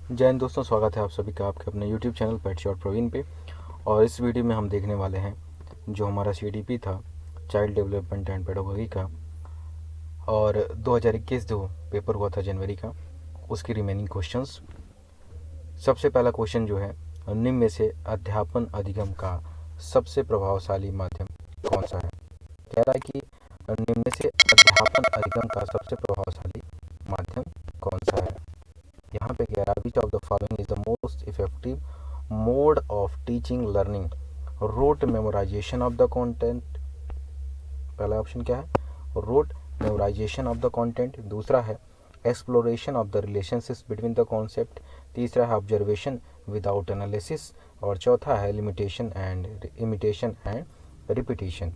जय हिंद दोस्तों, स्वागत है आप सभी का आपके अपने YouTube चैनल पेट शॉट प्रवीण पे। और इस वीडियो में हम देखने वाले हैं जो हमारा CDP था, चाइल्ड डेवलपमेंट एंड पेडागोगी का, और 2021 जो पेपर हुआ था जनवरी का, उसकी रिमेनिंग क्वेश्चंस। सबसे पहला क्वेश्चन जो है, निम्न में से अध्यापन अधिगम का सबसे प्रभावशाली माध्यम कौन सा है। कह रहा है कि निम्न में से अध्यापन अधिगम का सबसे प्रभावशाली माध्यम कौन सा है। यहाँ पे कह रहा है which of the following is the most effective mode of teaching learning, rote memorisation of the content. पहला ऑप्शन क्या है, rote memorisation of the content. दूसरा है exploration of the relationships between the concept. तीसरा है ऑब्जर्वेशन विदाउट एनालिसिस। और चौथा है इमिटेशन एंड रिपीटिशन।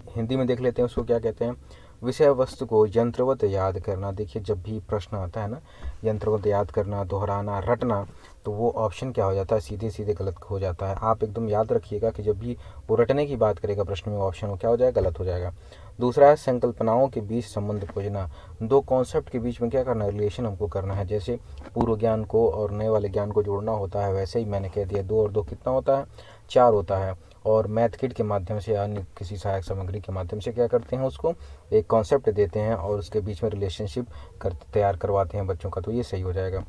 हिंदी में देख लेते हैं उसको क्या कहते हैं। विषय वस्तु को यंत्रवत याद करना। देखिए, जब भी प्रश्न आता है ना, यंत्रवत याद करना, दोहराना, रटना, तो वो ऑप्शन क्या हो जाता है, सीधे सीधे गलत हो जाता है। आप एकदम याद रखिएगा कि जब भी वो रटने की बात करेगा प्रश्न में, ऑप्शन वो क्या हो जाएगा, गलत हो जाएगा। दूसरा है संकल्पनाओं के बीच संबंध खोजना। दो कॉन्सेप्ट के बीच में क्या करना है, रिलेशन हमको करना है। जैसे पूर्व ज्ञान को और नए वाले ज्ञान को जोड़ना होता है, वैसे ही मैंने कह दिया 2 और 2 कितना होता है, 4 होता है। और मैथ किट के माध्यम से या अन्य किसी सहायक सामग्री के माध्यम से क्या करते हैं, उसको एक कॉन्सेप्ट देते हैं और उसके बीच में रिलेशनशिप तैयार करवाते हैं बच्चों का, तो ये सही हो जाएगा।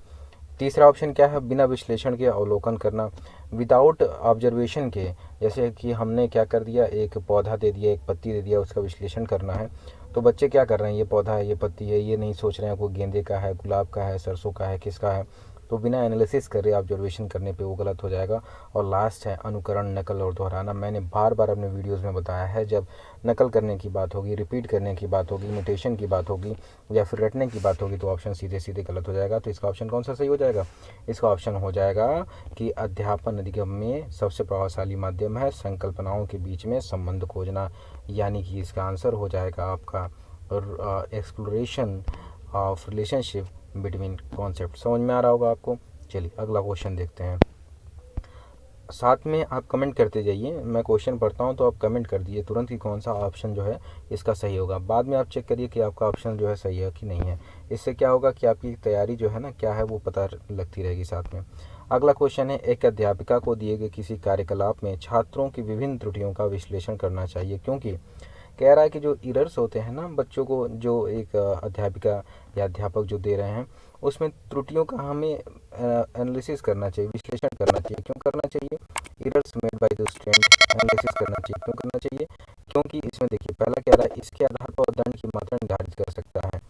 तीसरा ऑप्शन क्या है, बिना विश्लेषण के अवलोकन करना, विदाउट ऑब्जर्वेशन के। जैसे कि हमने क्या कर दिया, एक पौधा दे दिया, एक पत्ती दे दिया, उसका विश्लेषण करना है, तो बच्चे क्या कर रहे हैं, ये पौधा है, ये पत्ती है, ये नहीं सोच रहे हैं कोई गेंदे का है, गुलाब का है, सरसों का है, किसका है। तो बिना एनालिसिस करे ऑब्जर्वेशन करने पे वो गलत हो जाएगा। और लास्ट है अनुकरण, नकल और दोहराना। मैंने बार बार अपने वीडियोज़ में बताया है, जब नकल करने की बात होगी, रिपीट करने की बात होगी, इमिटेशन की बात होगी या फिर रटने की बात होगी, तो ऑप्शन सीधे सीधे गलत हो जाएगा। तो इसका ऑप्शन कौन सा सही हो जाएगा, इसका ऑप्शन हो जाएगा कि अध्यापन अधिगम में सबसे प्रभावशाली माध्यम है संकल्पनाओं के बीच में संबंध खोजना। यानी कि इसका आंसर हो जाएगा आपका exploration of relationship between concept. समझ में आ रहा होगा आपको। चलिए अगला क्वेश्चन देखते हैं। साथ में आप कमेंट करते जाइए, मैं क्वेश्चन पढ़ता हूँ तो आप कमेंट कर दीजिए तुरंत कि कौन सा ऑप्शन जो है इसका सही होगा। बाद में आप चेक करिए कि आपका ऑप्शन जो है सही है कि नहीं है। इससे क्या होगा कि आपकी तैयारी जो है ना, क्या है वो पता लगती रहेगी साथ में। अगला क्वेश्चन है, एक अध्यापिका को दिए गए किसी कार्यकलाप में छात्रों की विभिन्न त्रुटियों का विश्लेषण करना चाहिए, क्योंकि कह रहा है कि जो इरर्स होते हैं ना बच्चों को, जो एक अध्यापिका या अध्यापक जो दे रहे हैं, उसमें त्रुटियों का हमें एनालिसिस करना चाहिए, विश्लेषण करना चाहिए। क्यों करना चाहिए, errors made by the student analysis करना चाहिए। क्यों करना चाहिए, क्योंकि इसमें देखिए पहला कह रहा है इसके आधार पर दंड की मात्रा निर्धारित कर सकता है।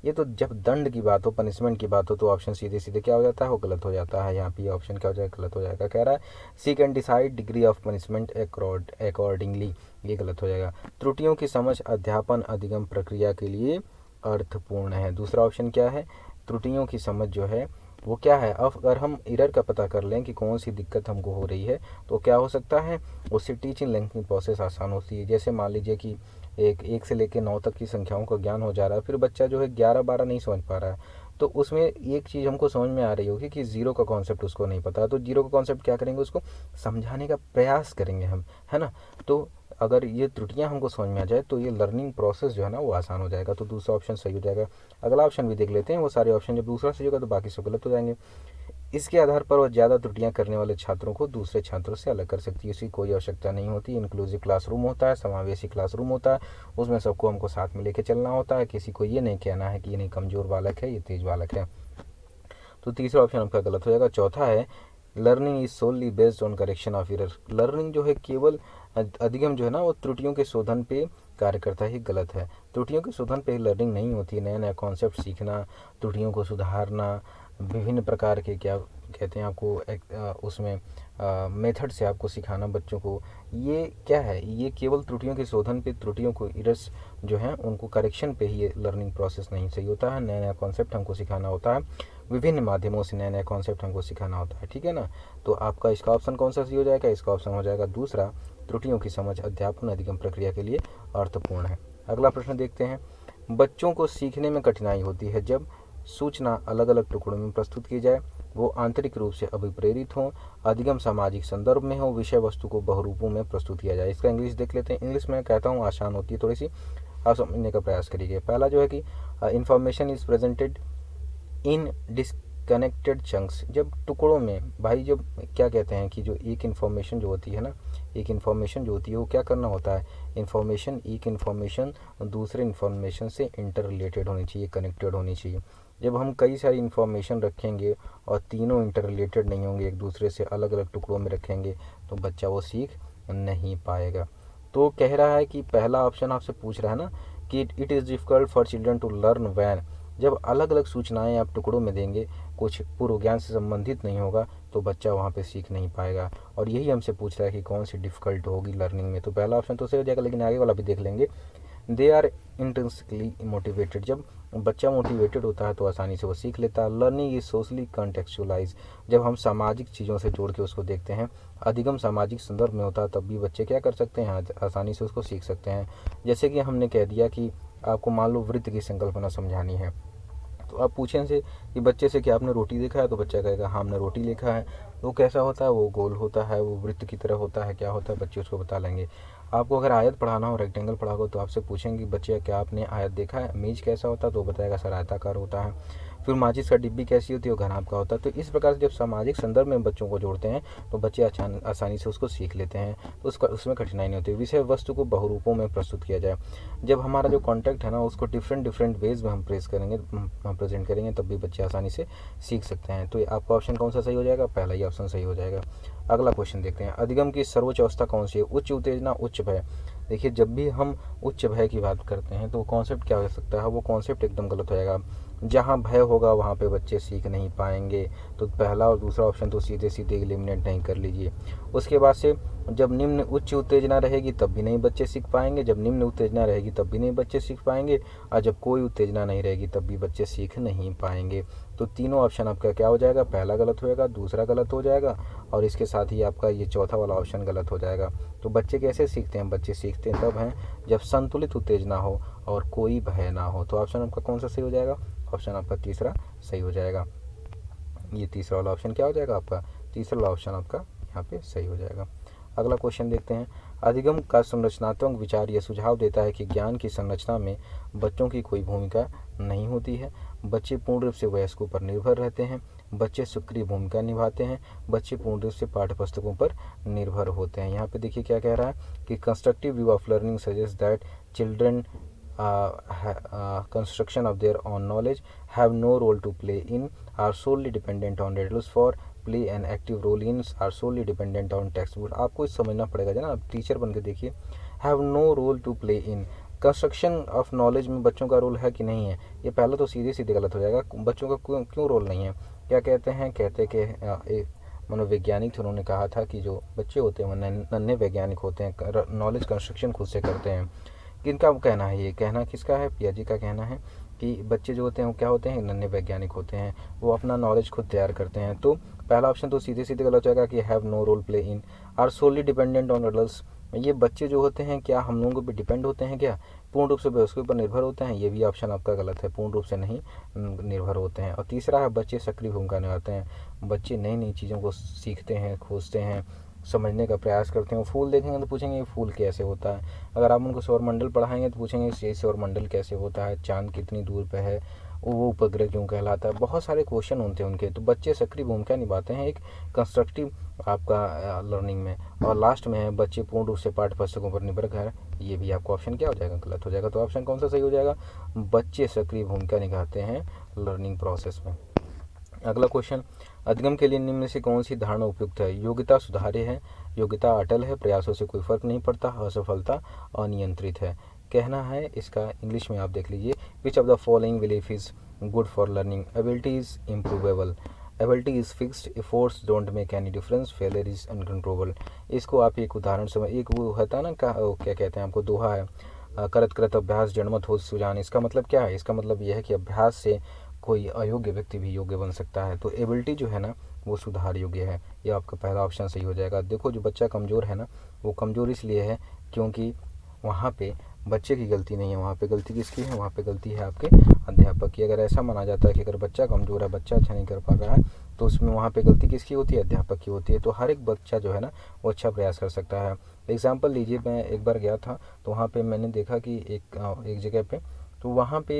ये तो जब दंड की बात हो, पनिशमेंट की बात हो, तो ऑप्शन सीधे सीधे क्या हो जाता है, वो गलत हो जाता है। यहाँ पे ऑप्शन क्या हो जाएगा, गलत हो जाएगा। कह रहा है she can decide degree of punishment accordingly, ये गलत हो जाएगा। त्रुटियों की समझ अध्यापन अधिगम प्रक्रिया के लिए अर्थपूर्ण है। दूसरा ऑप्शन क्या है, त्रुटियों की समझ जो है वो क्या है, अब अगर हम एरर का पता कर लें कि कौन सी दिक्कत हमको हो रही है, तो क्या हो सकता है, उससे टीचिंग लर्निंग प्रोसेस आसान होती है। जैसे मान लीजिए कि एक से लेकर 9 तक की संख्याओं का ज्ञान हो जा रहा है, फिर बच्चा जो है 11-12 नहीं समझ पा रहा है, तो उसमें एक चीज़ हमको समझ में आ रही होगी कि जीरो का कॉन्सेप्ट उसको नहीं पता, तो जीरो का कॉन्सेप्ट क्या करेंगे, उसको समझाने का प्रयास करेंगे हम, है ना। तो अगर ये त्रुटियां हमको समझ में आ जाए तो ये लर्निंग प्रोसेस जो है ना वो आसान हो जाएगा। तो दूसरा ऑप्शन सही हो जाएगा। अगला ऑप्शन भी देख लेते हैं। वो सारे ऑप्शन जब दूसरा सही होगा तो बाकी सब गलत हो जाएंगे। इसके आधार पर वह ज़्यादा त्रुटियां करने वाले छात्रों को दूसरे छात्रों से अलग कर सकती है। इसकी कोई आवश्यकता नहीं होती। इंक्लूसिव क्लासरूम होता है, समावेशी क्लासरूम होता है, उसमें सबको हमको साथ में लेके चलना होता है। किसी को ये नहीं कहना है कि ये नहीं कमज़ोर बालक है, ये तेज बालक है। तो तीसरा ऑप्शन आपका गलत हो जाएगा। चौथा है learning is solely based on correction of error. Learning जो है केवल अधिगम जो है ना वो त्रुटियों के शोधन पे कार्य करता है, गलत है। त्रुटियों के शोधन पे लर्निंग नहीं होती है। नया नया कॉन्सेप्ट सीखना, त्रुटियों को सुधारना, विभिन्न प्रकार के क्या कहते हैं आपको उसमें मेथड से आपको सिखाना बच्चों को, ये क्या है, ये केवल त्रुटियों के शोधन पे, त्रुटियों को इरर्स जो हैं उनको करेक्शन पे ही ये लर्निंग प्रोसेस नहीं सही होता है। नया नया कॉन्सेप्ट हमको सिखाना होता है, विभिन्न माध्यमों से नया नया कॉन्सेप्ट हमको सिखाना होता है, ठीक है ना। तो आपका इसका ऑप्शन कौन सा सही हो जाएगा, इसका ऑप्शन हो जाएगा दूसरा, त्रुटियों की समझ अध्यापन अधिगम प्रक्रिया के लिए अर्थपूर्ण है। अगला प्रश्न देखते हैं। बच्चों को सीखने में कठिनाई होती है जब सूचना अलग अलग टुकड़ों में प्रस्तुत की जाए, वो आंतरिक रूप से अभिप्रेरित हो, अधिगम सामाजिक संदर्भ में हो, विषय वस्तु को बहुरूपों में प्रस्तुत किया जाए। इसका इंग्लिश देख लेते हैं। इंग्लिश में कहता हूँ आसान होती है थोड़ी सी, आप समझने का प्रयास करिए। पहला जो है कि information is presented in connected chunks, जब टुकड़ों में भाई, जब क्या कहते हैं कि जो एक इन्फॉर्मेशन जो होती है ना, एक इन्फॉर्मेशन जो होती है वो क्या करना होता है, एक इन्फॉर्मेशन दूसरे इन्फॉर्मेशन से इंटर रिलेटेड होनी चाहिए, कनेक्टेड होनी चाहिए। जब हम कई सारी इन्फॉर्मेशन रखेंगे और तीनों इंटर रिलेटेड नहीं होंगे, एक दूसरे से अलग अलग टुकड़ों में रखेंगे, तो बच्चा वो सीख नहीं पाएगा। तो कह रहा है कि पहला ऑप्शन आपसे पूछ रहा है ना कि it is difficult for children to learn when, जब अलग अलग सूचनाएं आप टुकड़ों में देंगे, कुछ पूर्व ज्ञान से संबंधित नहीं होगा, तो बच्चा वहाँ पे सीख नहीं पाएगा। और यही हमसे पूछ रहा है कि कौन सी डिफ़िकल्ट होगी लर्निंग में, तो पहला ऑप्शन तो सही हो जाएगा, लेकिन आगे वाला भी देख लेंगे। दे आर इंट्रिंसिकली मोटिवेटेड, जब बच्चा मोटिवेटेड होता है तो आसानी से वो सीख लेता है। लर्निंग इज सोशली कंटेक्चुअलाइज, जब हम सामाजिक चीज़ों से जोड़ के उसको देखते हैं, अधिगम सामाजिक संदर्भ में होता है, तब भी बच्चे क्या कर सकते हैं, आसानी से उसको सीख सकते हैं। जैसे कि हमने कह दिया कि आपको मान लो वृत्त की संकल्पना समझानी है, तो आप पूछें से कि बच्चे से कि आपने रोटी देखा है, तो बच्चा कहेगा हाँ हमने रोटी देखा है। वो कैसा होता है, वो गोल होता है, वो वृत्त की तरह होता है, क्या होता है, बच्चे उसको बता लेंगे। आपको अगर आयत पढ़ाना हो, रेक्टेंगल पढ़ा हो, तो आपसे पूछेंगे बच्चे क्या आपने आयत देखा है, मेज कैसा होता है, तो वो बताएगा सर आयताकार होता है। फिर माचिस का डिब्बी कैसी होती है, वो घनाभ का होता है। तो इस प्रकार से जब सामाजिक संदर्भ में बच्चों को जोड़ते हैं, तो बच्चे आसानी से उसको सीख लेते हैं, तो उसमें कठिनाई नहीं होती। विषय वस्तु को बहुरूपों में प्रस्तुत किया जाए, जब हमारा जो कॉन्टेक्ट है ना, उसको डिफरेंट वेज में हम प्रेजेंट करेंगे, तब भी बच्चे आसानी से सीख सकते हैं। तो आपका ऑप्शन कौन सा सही हो जाएगा, पहला ही ऑप्शन सही हो जाएगा। अगला क्वेश्चन देखते हैं, अधिगम की सर्वोच्च अवस्था कौन सी है, उच्च उत्तेजना, उच्च भय। देखिए, जब भी हम उच्च भय की बात करते हैं तो कॉन्सेप्ट क्या हो सकता है, वो कॉन्सेप्ट एकदम गलत हो जाएगा। जहाँ भय होगा वहाँ पे बच्चे सीख नहीं पाएंगे, तो पहला और दूसरा ऑप्शन तो सीधे सीधे एलिमिनेट नहीं कर लीजिए। उसके बाद से जब निम्न उच्च उत्तेजना रहेगी तब भी नहीं बच्चे सीख पाएंगे, जब निम्न उत्तेजना रहेगी तब भी नहीं बच्चे सीख पाएंगे, और जब कोई उत्तेजना नहीं रहेगी तब भी बच्चे सीख नहीं पाएंगे। तो तीनों ऑप्शन आपका क्या हो जाएगा, पहला गलत हो जाएगा, दूसरा गलत हो जाएगा, और इसके साथ ही आपका ये चौथा वाला ऑप्शन गलत हो जाएगा। तो बच्चे कैसे सीखते हैं, बच्चे सीखते तब हैं जब संतुलित उत्तेजना हो और कोई भय ना हो। तो ऑप्शन आपका कौन सा सही हो जाएगा, ऑप्शन आपका तीसरा सही हो जाएगा। ये तीसरा वाला ऑप्शन क्या हो जाएगा आपका, तीसरा वाला ऑप्शन आपका यहाँ पे सही हो जाएगा। अगला क्वेश्चन देखते हैं, अधिगम का संरचनात्मक विचार यह सुझाव देता है कि ज्ञान की संरचना में बच्चों की कोई भूमिका नहीं होती है, बच्चे पूर्ण रूप से वयस्कों पर निर्भर रहते हैं, बच्चे सक्रिय भूमिका निभाते हैं, बच्चे पूर्ण रूप से पाठ्य पुस्तकों पर निर्भर होते हैं। यहाँ पे देखिए क्या कह रहा है कि constructive view of learning suggest that children construction of their own knowledge have no role to play in, are solely dependent on adults for play an active role in, are solely dependent on textbook। आपको इस समझना पड़ेगा ना, आप teacher बन के देखिए, have no role to play in, construction of knowledge में बच्चों का रोल है कि नहीं है, ये पहले तो सीधे सीधे गलत हो जाएगा। बच्चों का क्यों रोल नहीं है, क्या कहते हैं, कहते कि एक मनोवैज्ञानिक थे, उन्होंने कहा था कि जो बच्चे होते हैं वो नन्हे वैज्ञानिक होते हैं, नॉलेज कंस्ट्रक्शन खुद से करते हैं। किनका कहना है, ये कहना किसका है, पियाजे का कहना है कि बच्चे जो होते हैं वो क्या होते हैं, नन्हे वैज्ञानिक होते हैं, वो अपना नॉलेज खुद तैयार करते हैं। तो पहला ऑप्शन तो सीधे सीधे गलत हो जाएगा कि have no role play in, are solely dependent on adults, ये बच्चे जो होते हैं क्या हम लोगों पे डिपेंड होते हैं, क्या पूर्ण रूप से उसके ऊपर निर्भर होते हैं, ये भी ऑप्शन आपका गलत है, पूर्ण रूप से नहीं निर्भर होते हैं। और तीसरा है बच्चे सक्रिय भूमिका निभाते हैं, बच्चे नई नई चीज़ों को सीखते हैं, खोजते हैं, समझने का प्रयास करते हैं। फूल देखेंगे तो पूछेंगे ये फूल कैसे होता है, अगर आप उनको सौरमंडल पढ़ाएंगे तो पूछेंगे ये सौरमंडल कैसे होता है, चांद कितनी दूर पे है, वो उपग्रह क्यों कहलाता है, बहुत सारे क्वेश्चन होते हैं उनके। तो बच्चे सक्रिय भूमिका निभाते हैं एक कंस्ट्रक्टिव आपका लर्निंग में। और लास्ट में है बच्चे पूर्ण रूप से पाठ्य पुस्तकों पर निर्भर है, ये भी आपका ऑप्शन क्या हो जाएगा, गलत हो जाएगा। तो ऑप्शन कौन सा सही हो जाएगा, बच्चे सक्रिय भूमिका निभाते हैं लर्निंग प्रोसेस में। अगला क्वेश्चन, अधिगम के लिए निम्न में से कौन सी धारणा उपयुक्त है, योग्यता सुधार्य है, योग्यता अटल है, प्रयासों से कोई फर्क नहीं पड़ता, असफलता अनियंत्रित है। कहना है इसका इंग्लिश में आप देख लीजिए, which of the following belief is good for learning, ability is improvable, ability is fixed, efforts don't make any difference, failure is uncontrollable. इसको आप एक उदाहरण समझ, एक वो होता है ना क्या कहते हैं आपको, दोहा है, करत करत अभ्यास जड़मत हो सुजान। इसका मतलब क्या है, इसका मतलब यह है कि अभ्यास से कोई अयोग्य व्यक्ति भी योग्य बन सकता है। तो एबिलिटी जो है ना वो सुधार योग्य है, ये आपका पहला ऑप्शन सही हो जाएगा। देखो जो बच्चा कमज़ोर है ना, वो कमज़ोर इसलिए है क्योंकि वहाँ पे बच्चे की गलती नहीं है, वहाँ पे गलती किसकी है, वहाँ पे गलती है आपके अध्यापक की। अगर ऐसा माना जाता है कि अगर बच्चा कमज़ोर है, बच्चा अच्छा नहीं कर पा रहा है, तो उसमें वहाँ पे गलती किसकी होती है, अध्यापक की होती है। तो हर एक बच्चा जो है ना वो अच्छा प्रयास कर सकता है। एग्जाम्पल लीजिए, मैं एक बार गया था तो वहाँ पे मैंने देखा कि एक जगह पे तो वहाँ पे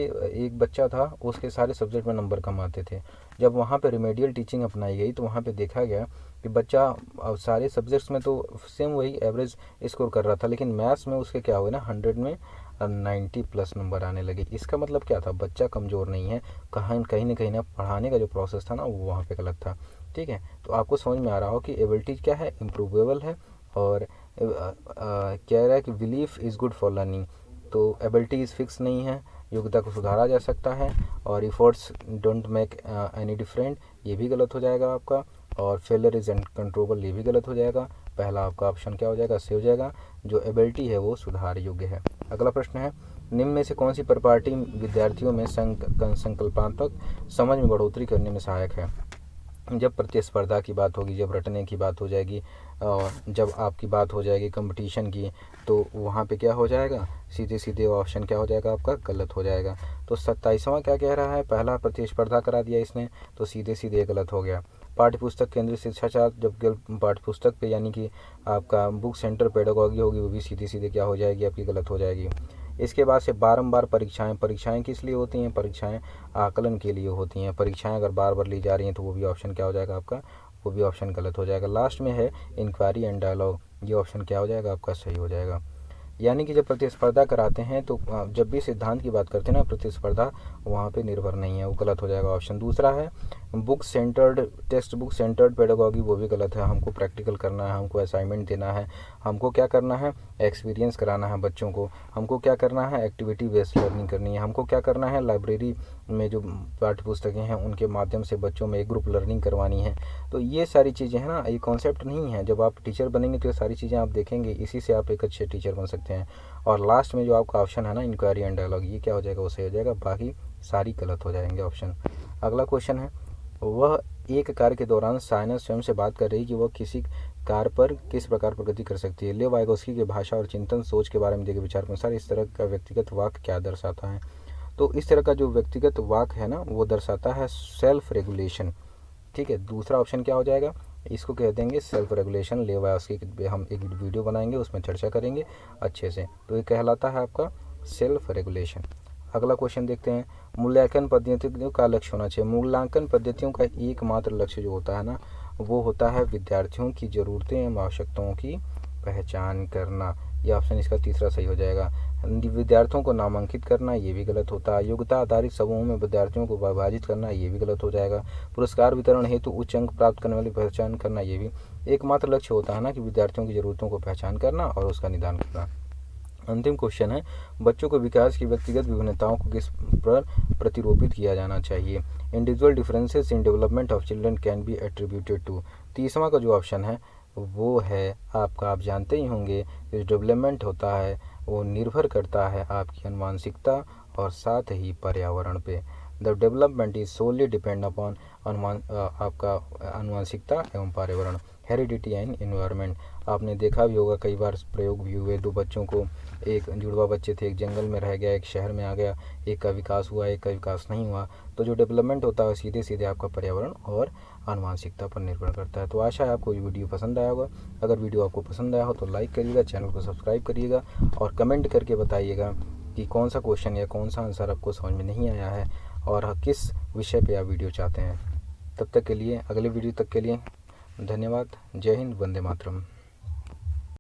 एक बच्चा था, उसके सारे सब्जेक्ट में नंबर कम आते थे। जब वहाँ पे रिमेडियल टीचिंग अपनाई गई तो वहाँ पे देखा गया कि बच्चा सारे सब्जेक्ट्स में तो सेम वही एवरेज स्कोर कर रहा था, लेकिन मैथ्स में उसके क्या हुए ना 100 में 90 प्लस नंबर आने लगे। इसका मतलब क्या था, बच्चा कमज़ोर नहीं है, कहीं ना पढ़ाने का जो प्रोसेस था ना वो वहाँ पे गलत था। ठीक है, तो आपको समझ में आ रहा हो कि एबिलिटीज क्या है, इम्प्रूवेबल है। और कह रहा है कि belief is good for learning, तो एबिलिटीज़ फिक्स नहीं है, योग्यता को सुधारा जा सकता है। और इफ़ोर्ट्स डोंट मेक एनी डिफरेंट, ये भी गलत हो जाएगा आपका। और फेलियर इज़ कंट्रोलेबल, ये भी गलत हो जाएगा। पहला आपका ऑप्शन क्या हो जाएगा, सही हो जाएगा, जो एबिलिटी है वो सुधार योग्य है। अगला प्रश्न है, निम्न में से कौन सी प्रॉपर्टी विद्यार्थियों में संकल्पात्मक समझ में बढ़ोतरी करने में सहायक है। जब प्रतिस्पर्धा की बात होगी, जब रटने की बात हो जाएगी, और जब आपकी बात हो जाएगी कंपटीशन की, तो वहाँ पे क्या हो जाएगा, सीधे सीधे ऑप्शन क्या हो जाएगा आपका, गलत हो जाएगा। तो 27वां क्या कह रहा है, पहला प्रतिस्पर्धा करा दिया इसने, तो सीधे सीधे गलत हो गया। पाठ्यपुस्तक केंद्रित शिक्षाचार, जब पाठ्यपुस्तक पे यानी कि आपका बुक सेंटर पेडागॉजी होगी, वो भी सीधे सीधे क्या हो जाएगी, आपकी गलत हो जाएगी। इसके बाद से बारंबार परीक्षाएं किस लिए होती हैं, परीक्षाएं आकलन के लिए होती हैं। परीक्षाएं अगर बार बार ली जा रही हैं तो वो भी ऑप्शन क्या हो जाएगा आपका, वो भी ऑप्शन गलत हो जाएगा। लास्ट में है इंक्वायरी एंड डायलॉग, ये ऑप्शन क्या हो जाएगा आपका, सही हो जाएगा। यानी कि जब प्रतिस्पर्धा कराते हैं तो जब भी सिद्धांत की बात करते हैं ना, प्रतिस्पर्धा वहाँ पे निर्भर नहीं है, वो गलत हो जाएगा। ऑप्शन दूसरा है book centred, text book centred pedagogy, वो भी गलत है। हमको प्रैक्टिकल करना है, हमको असाइनमेंट देना है, हमको क्या करना है, एक्सपीरियंस कराना है बच्चों को, हमको क्या करना है, एक्टिविटी बेस्ड लर्निंग करनी है, हमको क्या करना है, लाइब्रेरी में जो पाठ्य पुस्तकें हैं उनके माध्यम से बच्चों में एक ग्रुप लर्निंग करवानी है। तो ये सारी चीज़ें हैं ना, ये कॉन्सेप्ट नहीं है। जब आप टीचर बनेंगे तो ये सारी चीज़ें आप देखेंगे, इसी से आप एक अच्छे टीचर बन सकते हैं। और लास्ट में जो आपका ऑप्शन है ना, इंक्वायरी एंड डायलॉग, ये क्या हो जाएगा, वो सही हो जाएगा, बाकी सारी गलत हो जाएंगे ऑप्शन। अगला क्वेश्चन है, वह एक कार्य के दौरान साइनस स्वयं से बात कर रही कि वह किसी कार्य पर किस प्रकार प्रगति कर सकती है। लेव वाइगोस्की के भाषा और चिंतन सोच के बारे में दिए गए विचार के अनुसार इस तरह का व्यक्तिगत वाक्य क्या दर्शाता है। तो इस तरह का जो व्यक्तिगत वाक्य है ना, वो दर्शाता है सेल्फ रेगुलेशन। ठीक है, दूसरा ऑप्शन क्या हो जाएगा, इसको कह देंगे सेल्फ रेगुलेशन। लेव वाइगोस्की पे हम एक वीडियो बनाएंगे, उसमें चर्चा करेंगे अच्छे से। तो ये कहलाता है आपका सेल्फ रेगुलेशन। अगला क्वेश्चन देखते हैं, मूल्यांकन पद्धतियों का लक्ष्य होना चाहिए। मूल्यांकन पद्धतियों का एकमात्र लक्ष्य जो होता है ना, वो होता है विद्यार्थियों की ज़रूरतें एवं आवश्यकताओं की पहचान करना। यह ऑप्शन इसका तीसरा सही हो जाएगा। विद्यार्थियों को नामांकित करना, ये भी गलत होता है। योग्यता आधारित समूहों में विद्यार्थियों को विभाजित करना, ये भी गलत हो जाएगा। पुरस्कार वितरण हेतु उच्च अंक प्राप्त करने वाली पहचान करना, ये भी एकमात्र लक्ष्य होता है ना, कि विद्यार्थियों की ज़रूरतों को पहचान करना और उसका निदान करना। अंतिम क्वेश्चन है, बच्चों को विकास की व्यक्तिगत विभिन्नताओं को किस पर प्रतिरूपित किया जाना चाहिए। Individual differences in development of children can be attributed to. तीसरा का जो ऑप्शन है वो है आपका, आप जानते ही होंगे, जो डेवलपमेंट होता है वो निर्भर करता है आपकी आनुवांशिकता और साथ ही पर्यावरण पे। The development is solely depend upon आपका आनुवांशिकता एवं पर्यावरण, हेरिडिटी एंड एनवायरनमेंट। आपने देखा भी होगा, कई बार प्रयोग भी हुए, दो बच्चों को, एक जुड़वा बच्चे थे, एक जंगल में रह गया, एक शहर में आ गया, एक का विकास हुआ, एक का विकास नहीं हुआ। तो जो डेवलपमेंट होता है सीधे सीधे आपका पर्यावरण और आनुवांशिकता पर निर्भर करता है। तो आशा है आपको ये वीडियो पसंद आया होगा। अगर वीडियो आपको पसंद आया हो तो लाइक करिएगा, चैनल को सब्सक्राइब करिएगा और कमेंट करके बताइएगा कि कौन सा क्वेश्चन या कौन सा आंसर आपको समझ में नहीं आया है और किस विषय पे आप वीडियो चाहते हैं। तब तक के लिए, अगले वीडियो तक के लिए धन्यवाद। जय हिंद, वंदे मातरम।